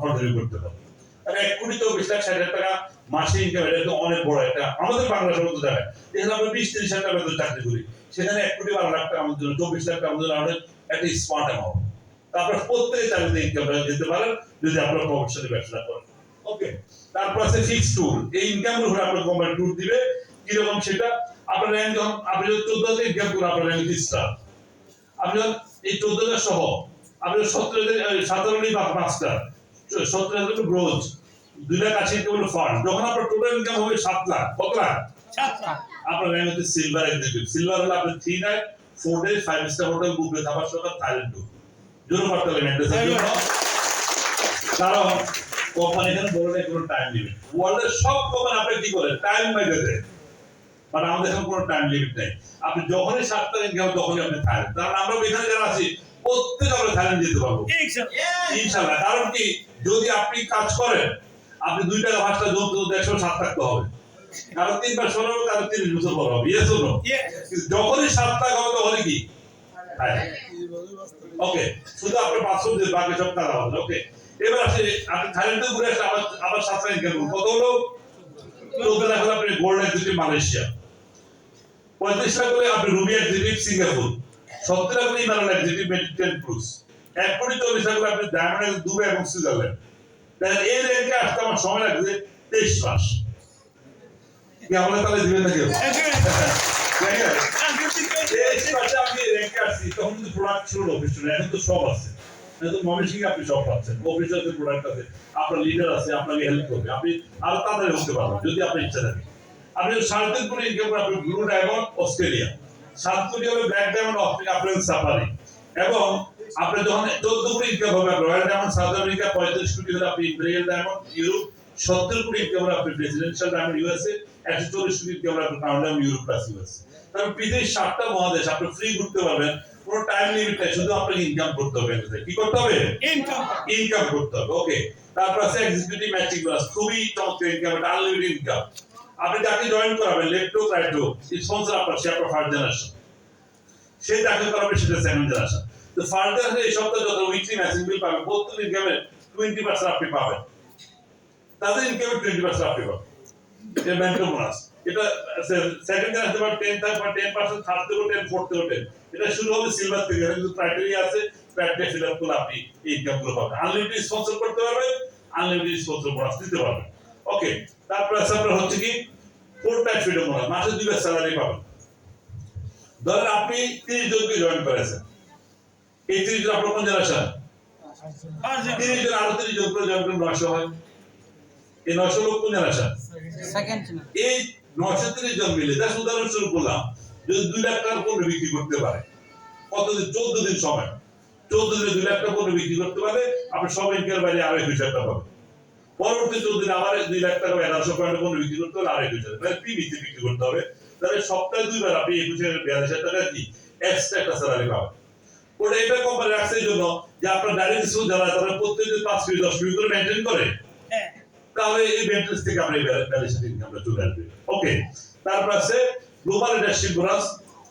কন্টিনিউ করতে পারবেন আর 1 কোটি 24 লাখ 60,000 টাকা মাসে ইনকাম এটা তো অনেক বড় একটা আমাদের বাংলাদেশের মতো জায়গায় এখানে আমরা 20-30 হাজার টাকা বেতন চাকরি করি সেখানে 1 কোটি 12 লাখ টাকা আমাদের জন্য 24 লাখ টাকা আমাদের জন্য একটা স্মার্ট অ্যামাউন্ট তারপর প্রত্যেকে চাকরিতে ইনকাম দিতে পারেন যদি আপনার প্রফেশনালি ব্যবসা করেন ওকে তারপর আছে ফিক্সড টুল এই ইনকাম গুলো আপনার কোম্পানি টুল দিবে কি রকম সেটা আপনার র্যাঙ্ক যখন আপনি 14,000 ইনকাম করেন আপনার র্যাঙ্ক স্টার আপনি এই 14,000 সহ আপনি 17 বা মাস্টার 17 ব্রোঞ্জ 2,80,000 কেবল ফান্ড, যখন আপনার টোটাল ইনকাম হবে 7 লাখ, কত লাখ? 7 লাখ। আপনার র্যাঙ্ক হচ্ছে সিলভার এক্সিকিউটিভ। সিলভার হলো আপনি 3 নাইট 4 ডে 5 স্টার হোটেল বুকে থাকার সরকার থাইল্যান্ড টু জন্য করতে হবে মেন্টেন্সের জন্য। কারণ কোম্পানি এখানে বলে দেয় কোনো টাইম লিমিট। ওয়ার্ল্ডের সব কোম্পানি আপনি কি করে টাইম বাইরে দেয়, বাট আমাদের এখানে কোনো টাইম লিমিট নেই। আপনি যখনই 7 টাকা ইনকাম তখনই আপনি থাইল্যান্ড। কারণ আমরা এখানে যারা আছি প্রত্যেক আমরা থাইল্যান্ড যেতে পারবো ইনশাআল্লাহ। কারণ কি, যদি আপনি কাজ করেন আপনি 2 টাকা 5 টাকা যোগ করতে 107 থাকতে হবে, কারণ 3 বার 16 কারণ 30 বছর পর হবে। Yes or no? যখনই 7 টাকা হবে তখনই কি ওকে, শুধু আপনি পাসপোর্ট দিয়ে বাকি সব টাকা হবে। ওকে, এবার আসে আপনি থাইল্যান্ডে ঘুরে আসলে আবার 7 টাকা ইনকাম করুন। কত হলো? 14 লাখ হলো আপনি গোল্ড এক্সিকিউটিভ মালয়েশিয়া, 35 লাখ করে আপনি রুবি এক্সিকিউটিভ সিঙ্গাপুর, 70 লাখ করে ইমারাত এক্সিকিউটিভ মেডিটেন ক্রুজ, 1,40,00,000 লাখ করে আপনি ডায়মন্ড দুবাই এবং সুইজারল্যান্ড। দেখেন এই র্যাঙ্কে আসতে আমার সময় লাগছে 23 মাস। কি আমরা তাহলে দিবেন নাকি? আপনি র্যাঙ্কে আসছি তখন কিন্তু প্রোডাক্ট ছিল অফিসিয়াল, এখন তো সব আছে। এখন ময়মনসিংহ আপনি সব পাচ্ছেন, অফিসিয়াল প্রোডাক্ট আছে, আপনার লিডার আছে, আপনাকে হেল্প করবে, আপনি আরো তাড়াতাড়ি হতে পারবেন যদি আপনার ইচ্ছা থাকে। আপনি 3.5 কোটি ইনকাম করে আপনি ব্লু ডায়মন্ড অস্ট্রেলিয়া, 7 কোটি হবে ব্ল্যাক ডায়মন্ড আপনার সাফারি, এবং আপনি যখন 14 কোটি ইনকাম হবে রয়্যাল ডায়মন্ড সাউথ আমেরিকা, 35 কোটি হলে আপনি ইম্পেরিয়াল ডায়মন্ড ইউরোপ, 70 কোটি ইনকাম হলে আপনি প্রেসিডেন্সিয়াল ডায়মন্ড ইউএসএ, 140 কোটি ইনকাম হলে আপনি crown diamond Europe plus USA. কারণ পৃথিবীর 7টা মহাদেশ আপনি ফ্রি ঘুরতে পারবেন, কোনো টাইম লিমিট নেই, শুধু আপনাকে ইনকাম করতে হবে। কি করতে হবে? ইনকাম করতে হবে। ওকে, তারপর আছে এক্সিকিউটিভ ম্যাচিং বোনাস, খুবই চমৎকার ইনকাম, এটা আনলিমিটেড ইনকাম। আপনি যাকে জয়েন করাবেন left to right two sponsor আপনার, সে আপনার ফার্স্ট জেনারেশন, সে যাকে করাবে সেটা সেকেন্ড জেনারেশন। তো ফার্স্ট জেনারেশন এই সপ্তাহে যত উইকলি ম্যাচিং বিল পাবে, প্রত্যেক ইনকামের 20% আপনি পাবেন, তাদের ইনকামের 20% আপনি পাবেন। এটা মেন্টর বোনাস, এটা সেকেন্ড জেনারেশন বা 10 থাকবে 10%, থার্ড থেকে 10, ফোর্থ থেকে 10। এটা শুরু হবে সিলভার থেকে, এর কিন্তু ক্রাইটেরিয়া আছে, ক্রাইটেরিয়া ফিল আপ করলে আপনি এই ইনকাম গুলো পাবেন। আনলিমিটেড স্পন্সর করতে পারবেন, আনলিমিটেড স্পন্সর বোনাস দিতে পারবেন। ওকে, তারপর আছে আপনার হচ্ছে কি 4 টাইম ফ্রিডম বোনাস, মাসে 2 বার স্যালারি পাবেন। ধরেন আপনি 30 জনকে জয়েন করেছেন, এই 30 জন আপনার কোন জেনারেশন? 30 জন আরো 30 জন করে জয়েন করলে 900 হয়। এই 900 লোক কোন জেনারেশন? সেকেন্ড। এই 930 জন মিলে যা উদাহরণ শুরু করলাম, যদি 2 লাখ টাকার পণ্য বিক্রি করতে পারে, কতদিন? 14 দিন সময়, 14 দিনে 2 লাখ টাকা পণ্য বিক্রি করতে পারে, আপনি সব ইনকামের বাইরে আরো 21,000 টাকা পাবেন। পরবর্তী 14 দিনে আবার 2 লাখ টাকা 1100 পয়েন্ট পণ্য বিক্রি করতে হলে আরো 21,000, মানে পিবিতে বিক্রি করতে হবে। তাহলে সপ্তাহে 2 বার আপনি 21,000 টাকা কি এক্সট্রা একটা স্যালারি পাবেন। ওটা এটা কোম্পানি রাখছে এই জন্য যে আপনার ডাইরেক্ট স্কুল যারা তারা প্রত্যেকদিন 5 মিনিট 10 মিনিট করে মেইনটেইন করে, তাহলে এই মেইনটেন্স থেকে আপনি ব্যালেন্স ইনকামটা চলে আসবে। ওকে, তারপর আছে গ্লোবাল লিডারশিপ বোনাস,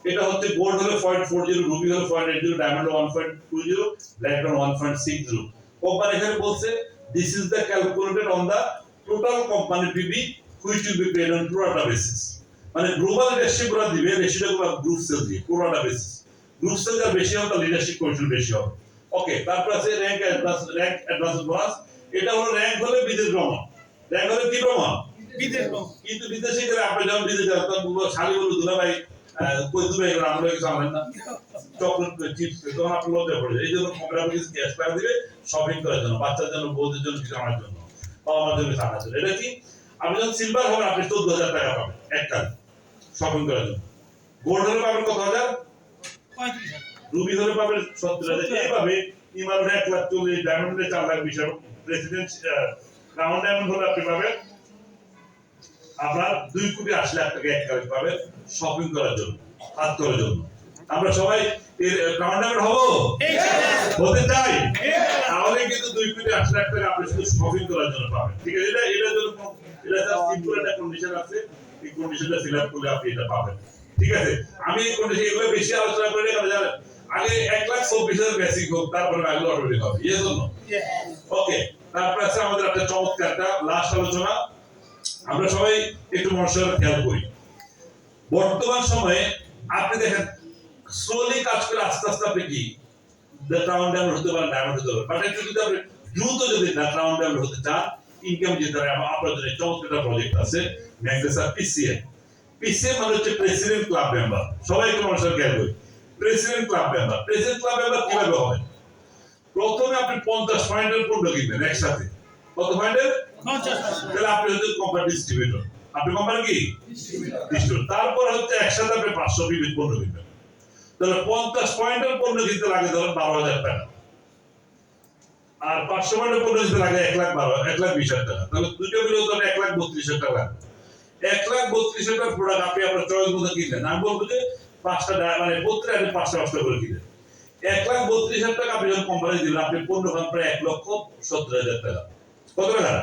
এটা হচ্ছে গোল্ড হলো 0.40, রুবি হলো 0.80, ডায়মন্ড 1.20, ব্ল্যাক ডায়মন্ড 1.60। কোম্পানি এখানে বলছে this is the calculated on the total company PB which will be paid on pro rata basis, মানে গ্লোবাল লিডারশিপ বোনাস দিবে রেশিও গুলো গ্রুপ সেল দিয়ে pro rata basis, group sale যা বেশি হবে তার লিডারশিপ কমিশন বেশি হবে। ওকে, তারপর আছে র‍্যাঙ্ক অ্যাডভান্স বোনাস, এটা হলো র‍্যাঙ্ক হলে বিদেশ ভ্রমণ, র‍্যাঙ্ক হলে কি ভ্রমণ? বিদেশ ভ্রমণ। কিন্তু বিদেশে গেলে আপনি যখন বিদেশে যান তখন শালি বলু দুলা ভাই কই দুবাই গেলে আমরা কিছু আনলেন না, চকলেট চিপস তখন আপনি লজ্জা পড়ে যায়। এই জন্য কোম্পানি কিছু ক্যাশ টাকা দিবে শপিং করার জন্য, বাচ্চার জন্য, বউদের জন্য, কিছু আনার জন্য, বাবা মার জন্য আনার জন্য। এটা কি আপনি যখন সিলভার হবেন আপনি 14,000 টাকা পাবেন এক কাজ শপিং করার জন্য। গোল্ড হলে পাবেন কত হাজার? 35,000। রুবি হলে পাবেন 70,000। এইভাবে ইমারত 1,40,000, ডায়মন্ডে 4,20,000, প্রেসিডেন্ট ক্রাউন ডায়মন্ড হলে আপনি পাবেন আপনার 2,80,00,000 টাকা এক কাজ পাবেন শপিং করার জন্য, হাত করার জন্য। আমরা সবাই ক্রাউন ডায়মন্ড হব, হতে চাই, তাহলে কিন্তু 2,80,00,000 টাকা আপনি শুধু শপিং করার জন্য পাবেন। ঠিক আছে, এটার জন্য এটা জাস্ট সিম্পল একটা কন্ডিশন আছে, এই কন্ডিশনটা ফিল আপ করলে আপনি এটা পাবেন। ঠিক আছে, আমি এই কন্ডিশন এগুলো বেশি আলোচনা করে কেন জানেন? আগে 1,24,000 বেসিক হোক, তারপরে এগুলো অটোমেটিক হবে। এই জন্য ওকে, তারপর আছে আমাদের একটা চমৎকার একটা লাস্ট আলোচনা, আমরা সবাই একটু মনোযোগ খেয়াল করি। বর্তমান সময়ে আপনি দেখেন স্লোলি কাজ করে আস্তে আস্তে আপনি কি ক্রাউন ডায়মন্ড হতে পারেন, ডায়মন্ড হতে পারেন, বাট একটু যদি আপনি দ্রুত যদি না ক্রাউন ডায়মন্ড হতে চান, ইনকাম যেতে পারে, আপনার জন্য চমৎকার প্রজেক্ট আছে ম্যাগনেসা পিসিএম। পিসিএম মানে হচ্ছে প্রেসিডেন্ট ক্লাব মেম্বার, সবাই একটু মনোযোগ খেয়াল করি। President club member, president club member কিভাবে হবে? প্রথমে আপনি 50 পয়েন্টের পণ্য কিনবেন একসাথে। কত পয়েন্টের? 50। তাহলে আপনি হচ্ছে কোম্পানি ডিস্ট্রিবিউটর। আপনি কোম্পানি কি? ডিস্ট্রিবিউটর। তারপর হচ্ছে একসাথে আপনি 500 বিবিধ পণ্য কিনবেন। তাহলে 50 পয়েন্টের পণ্য কিনতে লাগে ধরেন 12,000 টাকা। আর 500 পয়েন্টের পণ্য কিনতে লাগে 1,20,000 টাকা। তাহলে দুটো মিলে ধরেন 1,32,000 টাকা লাগবে। 1,32,000 টাকার প্রোডাক্ট আপনি আপনার চয়েস মতো কিনলেন। আমি বলবো যে 5টা মানে প্রত্যেক আপনি 5টা করে কিনলেন। 1,32,000 টাকা আপনি যখন কোম্পানি দিলেন, আপনি পণ্য পান প্রায় 1,70,000 টাকা। কত টাকা?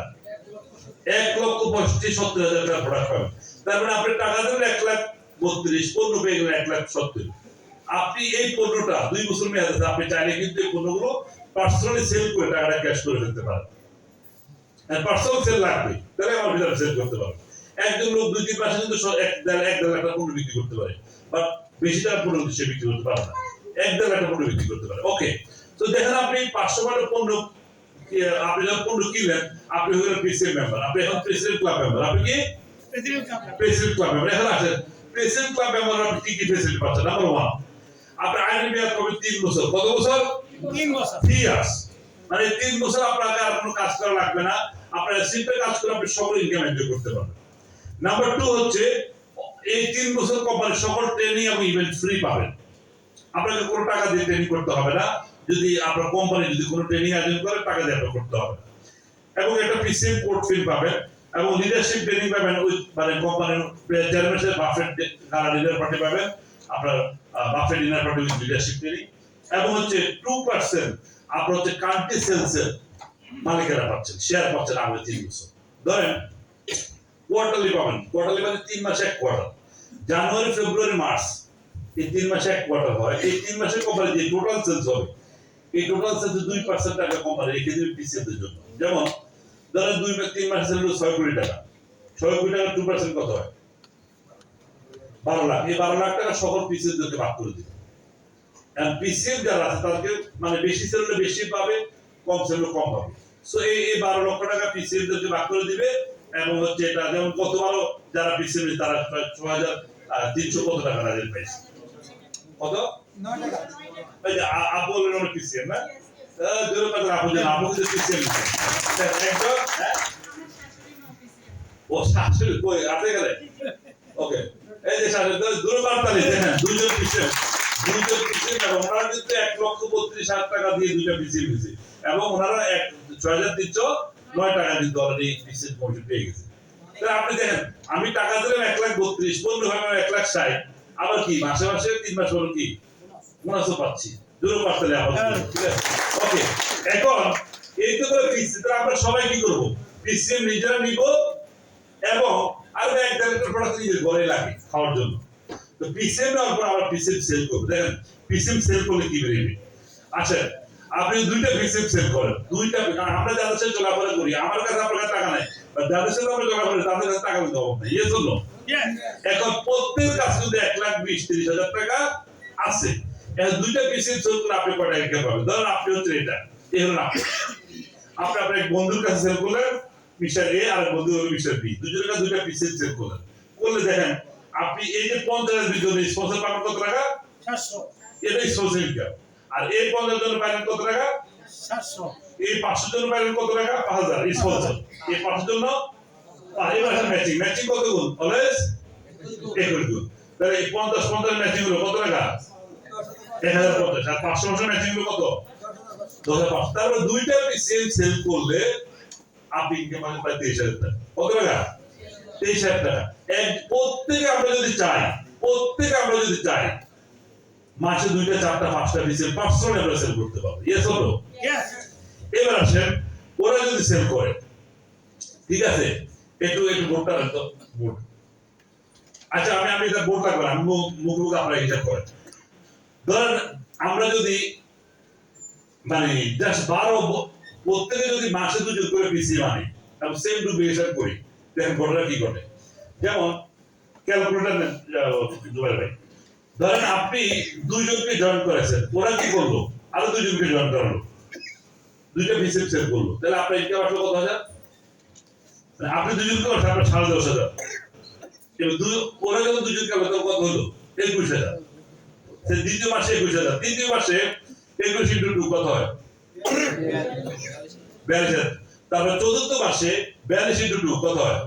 1,65,70,000 টাকা প্রোডাক্ট পাবেন। তার মানে আপনি টাকা দিলেন 1,32,000, পণ্য পেয়ে গেলেন 1,70,000। আপনি এই পণ্যটা 2 বছর মেয়াদ আছে, আপনি চাইলে কিন্তু এই পণ্যগুলো পার্সোনালি সেল করে টাকাটা ক্যাশ করে ফেলতে পারেন। পার্সোনাল সেল লাগবে, তাহলে আমার ভিতরে সেল করতে পারবেন। একজন লোক 2-3 মাসে কিন্তু 1.5 লাখ টাকা পণ্য বিক্রি করতে পারে, বাট বেশি টাকা পণ্য সে বিক্রি করতে পারে না। 1.5 লাখ টাকা পণ্য বিক্রি করতে পারে। ওকে, তো দেখেন আপনি 500 টাকার পণ্য আপনি যখন পণ্য কিনলেন, আপনি হলেন প্রেসিডেন্ট মেম্বার। আপনি এখন প্রেসিডেন্ট ক্লাব মেম্বার। আপনি কি প্রেসিডেন্ট ক্লাব মেম্বার? এখন আসেন প্রেসিডেন্ট ক্লাব মেম্বার আপনি কি কি ফেসিলিটি পাচ্ছেন? নাম্বার 1, আপনার আইনি মেয়াদ পাবেন 3 বছর। কত বছর? 3 বছর। 3 ইয়ার্স। মানে 3 বছর আপনাকে আর কোনো কাজ করা লাগবে না। আপনার সিম্পল কাজ করে আপনি সকল ইনকাম এনজয় করতে পারবেন। নাম্বার 2 হচ্ছে এই 3 বছর কোম্পানির সকল ট্রেনিং এবং ইভেন্ট ফ্রি পাবেন। আপনাকে কোনো টাকা দিয়ে ট্রেনিং করতে হবে না। যদি আপনার কোম্পানি যদি কোনো ট্রেনিং আয়োজন করে, টাকা দিয়ে আপনার করতে হবে না। এবং একটা পিসিএম কোড ফিল পাবেন এবং লিডারশিপ ট্রেনিং পাবেন। ওই মানে কোম্পানির চেয়ারম্যানের বাফেট গালা লিডার পার্টি পাবেন, আপনার buffet dinner party with leadership training. এবং হচ্ছে 2% আপনার হচ্ছে কান্ট্রি সেলসের মালিকেরা পাচ্ছেন, শেয়ার পাচ্ছেন আগে 3 বছর। ধরেন কোয়ার্টারলি পাবেন। কোয়ার্টারলি মানে 3 মাসে এক কোয়ার্টার। জানুয়ারি, ফেব্রুয়ারি, মার্চ, এই 3 মাসে এক কোয়ার্টার হয়। এই 3 মাসে কোম্পানি যে টোটাল সেলস হবে, এই টোটাল সেলস 2% টাকা কোম্পানি রেখে দেবে পিসিএম এর জন্য। যেমন ধরেন 3 মাসে সেল হলো 6 কোটি টাকা। 6 কোটি টাকা 2% কত হয়? 12 লাখ। এই 12 লাখ টাকা সকল পিসিএম দেরকে ভাগ করে দিবে। এন্ড পিসিএম যারা আছে তাদেরকে মানে বেশি সেল হলে বেশি পাবে, কম সেল হলে কম পাবে। সো এই 12 লক্ষ টাকা পিসিএম দেরকে ভাগ করে দিবে। এবং হচ্ছে এটা যেমন গতবারও যারা পিসিএম তারা 6,300 কত টাকা রাজের পাইছে? কত? 9 টাকা। এই যে আপু বললেন আমরা পিসিএম না? জোরে কথা আপু জান, আপু কিন্তু পিসিএম একদম। হ্যাঁ, ও শাশুড়ি কই আছে গেলে? ওকে, এই যে শাশুড়ি দূর বার্তালি দেখেন, দুইজন পিসিএম এবং ওনারা কিন্তু 1,32,000 টাকা দিয়ে দুইটা পিসিএম দিয়েছে এবং ওনারা 6,309 টাকা কিন্তু অলরেডি পিসিএম কমিশন পেয়ে গেছে। তাহলে আপনি দেখেন, আমি টাকা দিলাম 1,32,000, পণ্য ভাঙা 1,60,000, আবার কি মাসে মাসে 3 মাস পর কি বোনাসও পাচ্ছি। দূর বার্তালি আবার, ঠিক আছে? ওকে, এখন এই তো করে ফিক্স। তাহলে আমরা সবাই কি করব? পিসিএম নিজেরা নিব এবং আরো 1,000 লিটার প্রোডাক্ট নিজের ঘরে লাগে খাওয়ার জন্য। তো পিসিএম নেওয়ার পর আমরা পিসিএম সেল করব। দেখেন পিসিএম সেল করলে কি বেরিয়ে? আচ্ছা, আপনি দুইটা পিসিএম সেল করেন, দুইটা, কারণ আমরা যাদের সাথে চলাফেরা করি, আমার কাছে আপনার কাছে টাকা নাই, যাদের সাথে আমরা চলাফেরা করি তাদের কাছে টাকা দিতে হবে না। Yes or no? এখন প্রত্যেকের কাছে যদি 1,20,000-30,000 টাকা আছে, এখন দুইটা পিসিএম সেল করে আপনি কয় টাকা ইনকাম পাবেন? ধরেন আপনি হচ্ছে এটা, এই হলেন আপনি আপনার এক বন্ধুর কাছে সেল করলেন মিস্টার এ, আর বন্ধু হলো মিস্টার বি, দুজনের কাছে দুইটা পিসিএম সেল করলেন। করলে দেখেন আপনি এই যে 50,000 ভিতরে স্পন্সর পাবেন কত টাকা? 700। এটাই স্পন্সর ইনকাম। আর এই 50,000 জন পাবেন কত টাকা? 700। এই 500 জন পাবেন কত টাকা? 5,000 স্পন্সর। এই 500 জন এবার ম্যাচিং কত গুণ? অলওয়েজ 21 গুণ। তাহলে এই 50 ম্যাচিং হলো কত টাকা? 1,050। আর 500 ম্যাচিং হলো কত? 10,500। তারপর দুইটা পিসিএম সেল করলে আপনি ইনকাম পাবেন প্রায় 23,000 টাকা। কত টাকা? 23,000 টাকা। প্রত্যেকে আমরা যদি চাই মাসে 2টা 4টা 5টা পিসিএম পার্সোনালি আমরা সেল করতে পারবো। Yes or no? ইয়েস। এবার আসেন, ওরা যদি সেল করে, ঠিক আছে, একটু বোর্ডটা রাখতো, বোর্ড। আচ্ছা, আমি এটা বোর্ড রাখবো, আমি মুখ আপনারা হিসাব করেন। ধরেন আমরা যদি মানে জাস্ট 12 প্রত্যেকে যদি মাসে 2জন করে পিসিএম আনি এবং সেম টু বিহেভিয়ার করি, দেখেন বোর্ডরা কি করে। যেমন ক্যালকুলেটর জুবাইর ভাই, ধরেন আপনি 2জনকে জয়েন করেছেন, ওরা কি করলো? আরো 2জনকে জয়েন করালো, দুইটা পিসিএম সেল করলো, তাহলে আপনার ইনকাম আসলো কত হাজার? আপনি 2জনকে করছেন, আপনার 10,500। ওরা যখন 2জনকে করলো তখন কত হলো? 21,000। দ্বিতীয় মাসে 21,000, তৃতীয় মাসে 21 × 2 কত হয়? 42,000। তারপর চতুর্থ মাসে 42 ইন্টু 2 কত হয়?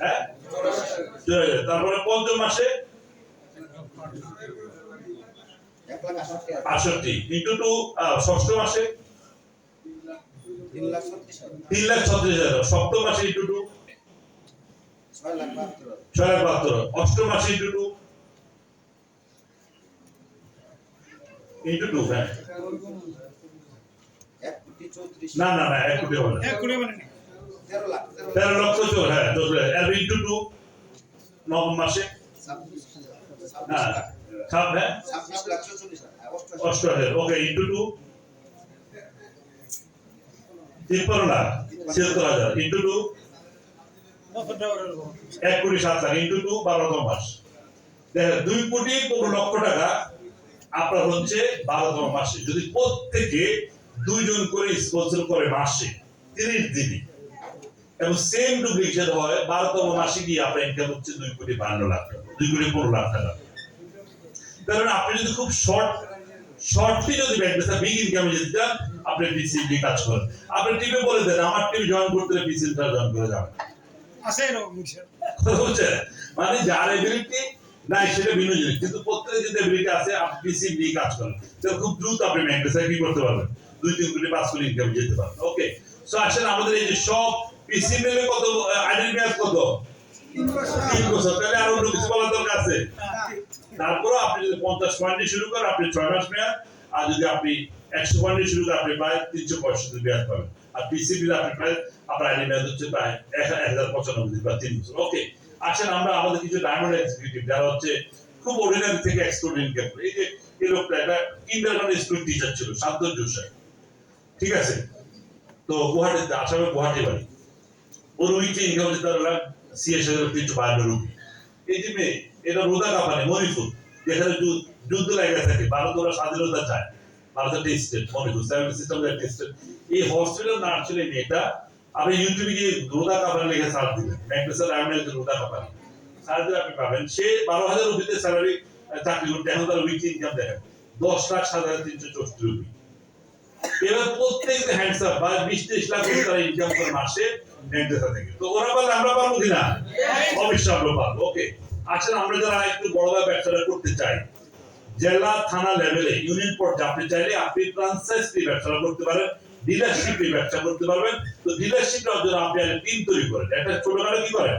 হ্যাঁ, 84,000। তারপরে পঞ্চম মাসে 68 ইন্টু 2, ষষ্ঠ মাসে 3,36,000। সপ্তম মাসে ইন্টু 2 6,72,000। অষ্টম মাসে ইন্টু 2 ইন্টু 2, হ্যাঁ, না না না 1 কোটি হবে না, 13 লক্ষ চোর, হ্যাঁ 10,000। আর ইন্টু 2 নবম মাসে, হ্যাঁ, হ্যাঁ 8,000। ওকে, ইন্টু 2 53,76,000 ইন্টু 2 1,07,00,000 ইন্টু 2 12তম মাস। দেখেন 2 কোটি 15 লক্ষ টাকা আপনার হচ্ছে 12তম মাসে। যদি প্রত্যেকে 2 জন করে স্পন্সর করে মাসে 30 দিনে এবং সেম ডুপ্লিকেশন হয় 12তম মাসে গিয়ে আপনার ইনকাম হচ্ছে 2 কোটি 52 লাখ টাকা, 2 কোটি 15 লাখ টাকা। কারণ আপনি যদি খুব শর্টলি যদি ব্যাংকে বিগ ইনকামে যেতে চান, আপনি পিসিবি কাজ করেন। আপনি টিমে বলে দেন আমার টিম জয়েন করতে হলে পিসিবিটা জয়েন করে যাবেন, আছে এরকম বুঝছেন? মানে যার এবিলিটি নাই সেটা ভিন্ন জিনিস, কিন্তু প্রত্যেকের যদি এবিলিটি আছে আপনি পিসিবি কাজ করেন, তাহলে খুব দ্রুত আপনি ব্যাংকে কি করতে পারবেন, 2-3 কোটি 5 কোটি ইনকামে যেতে পারবেন। ওকে, সো আসলে আমাদের এই যে সব পিসিবি মিলে কত আইডেন্টি মেয়াদ কত 3 বছর, তাহলে আর অন্য কিছু বলার দরকার আছে? তারপরে আপনি যদি 50 পয়েন্ট শুরু করেন আপনি 6 মাস মেয়াদ, আর যদি আপনি 100 পয়েন্ট শুরু করেন আপনি প্রায় 365 মেয়াদ পাবেন। আর পিসিবি আপনি প্রায় আপনার আইডি মেয়াদ হচ্ছে প্রায় 1095 বা 3 বছর। ওকে, আসেন আমরা আমাদের কিছু ডায়মন্ড এক্সিকিউটিভ যারা হচ্ছে খুব অর্ডিনারি থেকে এক্সট্রাঅর্ডিনারি ইনকাম করে। এই যে এই লোকটা একটা কিন্ডারগার্টেন স্কুল টিচার ছিল, শান্তন জোশাই, ঠিক আছে? তো গুয়াহাটিতে, আসামে গুয়াহাটি বাড়ি। ওর উইকলি ইনকাম হচ্ছে তার CS 352 রুপি। এই যে মেয়ে, এটা রোদা কাপানে মণিপুর, যেখানে যুদ্ধ লেগে থাকে, ভারত ওরা স্বাধীনতা চায়, ভারত একটা স্টেট মণিপুর, সেভেন সিস্টেম একটা স্টেট। এই হসপিটাল নার্স ছিল মেয়েটা। আপনি ইউটিউবে গিয়ে রোদা কাপানে লিখে সার্চ দিবেন, ম্যাকবেসার আয়নের রোদা কাপানে সার্চ দিলে আপনি পাবেন। সে 12,000 রুপিতে স্যালারি চাকরি করতে, এখন তার উইকলি ইনকাম দেখেন 10,07,364 রুপি। এবার প্রত্যেক হ্যান্ডসাপ বা 20-30 লাখ তারা ইনকাম করে মাসে ম্যাকবেসার থেকে। তো ওরা পারলে আমরা পারবো কিনা? অবশ্যই আমরা পারবো। ওকে, আসলে আমরা যারা একটু বড় ব্যবসাটা করতে চাই, জেলা থানা লেভেলে ইউনিয়ন পর্যায়ে আপনি চাইলে আপনি ফ্র্যাঞ্চাইজ ব্যবসা করতে পারেন, ডিলারশিপ ব্যবসা করতে পারবেন। তো ডিলারশিপ জন্য আপনি টিম তৈরি করেন, একটা ছোটখাটো কি করেন,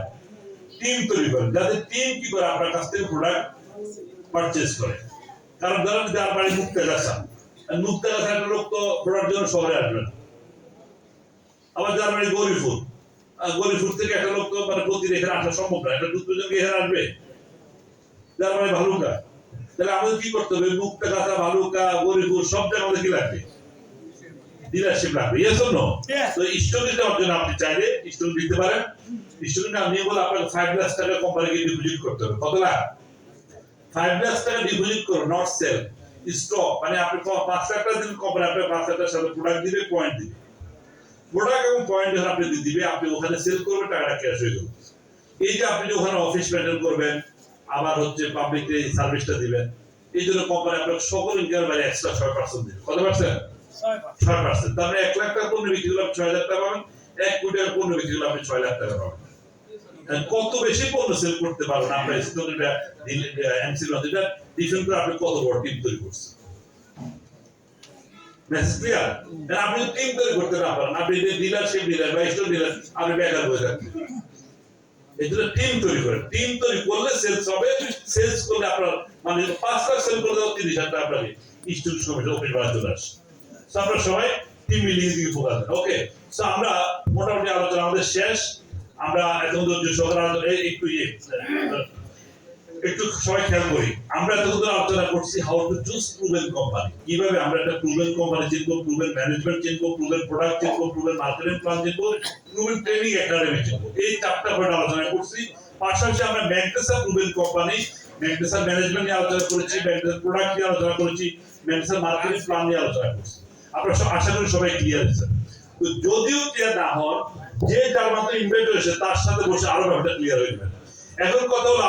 টিম তৈরি করেন, যাতে টিম কি করে আপনার কাছ থেকে প্রোডাক্ট পারচেজ করে। কারণ ধরেন যার বাড়ি মুক্তাগাছা, মুক্তাগাছা একটা লোক তো প্রোডাক্ট জন্য শহরে আসবে না। আবার যার বাড়ি গরিপুর, গরিপুর থেকে একটা লোক তো মানে প্রতিদিন এখানে আসা সম্ভব না, একটা দুধ জনকে এখানে আসবে। যার বাড়ি ভালুকা, তাহলে আমাদের কি করতে হবে, মুক্তাগাছা, ভালুকা, গরিপুর সব জায়গায় আমাদের কি লাগবে, ডিলারশিপ লাগবে। Yes or no? তো স্টক দেওয়ার জন্য আপনি চাইলে স্টক দিতে পারেন। স্টক আপনি বলে আপনাকে 5 লাখ টাকা কোম্পানিকে ডিপোজিট করতে হবে। কত লাখ? 5 লাখ টাকা ডিপোজিট করো, নট সেল স্টক। মানে আপনি 5 লাখ টাকা দিন, কোম্পানি আপনাকে 5 লাখ টাকার সাথে প্রোডাক্ট দিবে, পয়েন্ট দিবে। প্রোডাক্ট এবং পয়েন্ট যখন আপনি দিবে, আপনি ওখানে সেল করবেন, টাকাটা ক্যাশ হয়ে যাবে। এই যে আপনি ওখানে অফিস মেইনটেইন করবেন, আবার হচ্ছে পাবলিক সার্ভিসটা দিবেন, এই জন্য কোম্পানি আপনাকে সকল ইনকামের বাইরে এক্সট্রা 6% দিবে। কত পার্সেন্ট? 6%। তার মানে 1 লাখ টাকা পণ্য বিক্রি করলে আপনি 6,000 টাকা পাবেন, 1 কোটি টাকার পণ্য বিক্রি করলে আপনি 6 লাখ টাকা পাবেন। কত বেশি পণ্য সেল করতে পারবেন আপনার স্টকটা এমসি লজিটা ডিফারেন্ট করে আপনি কত বড় টিম তৈরি করছেন। Message clear? আপনি টিম তৈরি করতে না পারেন, আপনি যে ডিলারশিপ ডিলার বা স্টক ডিলার, আপনি বেকার বসে থাকবেন। এই জন্য টিম তৈরি করেন, টিম তৈরি করলে সেলস হবে। সেলস করলে আপনার মানে 5 লাখ সেল করলে 30,000 টাকা আপনার স্টক কমিশন অফিস ভাড়া চলে আসে। সো আপনারা সবাই টিম বিল্ডিং এর দিকে ফোকাস দেন। ওকে, সো আমরা মোটামুটি আলোচনা আমাদের শেষ। আমরা এখন যে সকালে একটু সবাই খেয়াল করি, আমরা এতক্ষণ আলোচনা করছি how to choose proven company, কিভাবে আমরা একটা প্রুভেন কোম্পানি চিনবো, প্রুভেন ম্যানেজমেন্ট চিনবো, প্রুভেন প্রোডাক্ট চিনবো, প্রুভেন মার্কেটিং প্ল্যান চিনবো, প্রুভেন ট্রেনিং একাডেমি চিনবো। এই 4টা পয়েন্ট আলোচনা করছি। পাশাপাশি আমরা ম্যাকবেসার প্রুভেন কোম্পানি, ম্যাকবেসার ম্যানেজমেন্ট নিয়ে আলোচনা করেছি, ম্যাকবেসার প্রোডাক্ট নিয়ে আলোচনা করেছি, ম্যাকবেসার মার্কেটিং প্ল্যান নিয়ে আলোচনা করছি। আপনারা আশা করি সবাই ক্লিয়ার হয়েছে। তো যদিও ক্লিয়ার না হন, যে যার মাত্র ইনভাইট হয়েছে তার সাথে বসে আরো ব্যাপারটা ক্লিয়ার হয়ে যাবে। এখন কথা হলো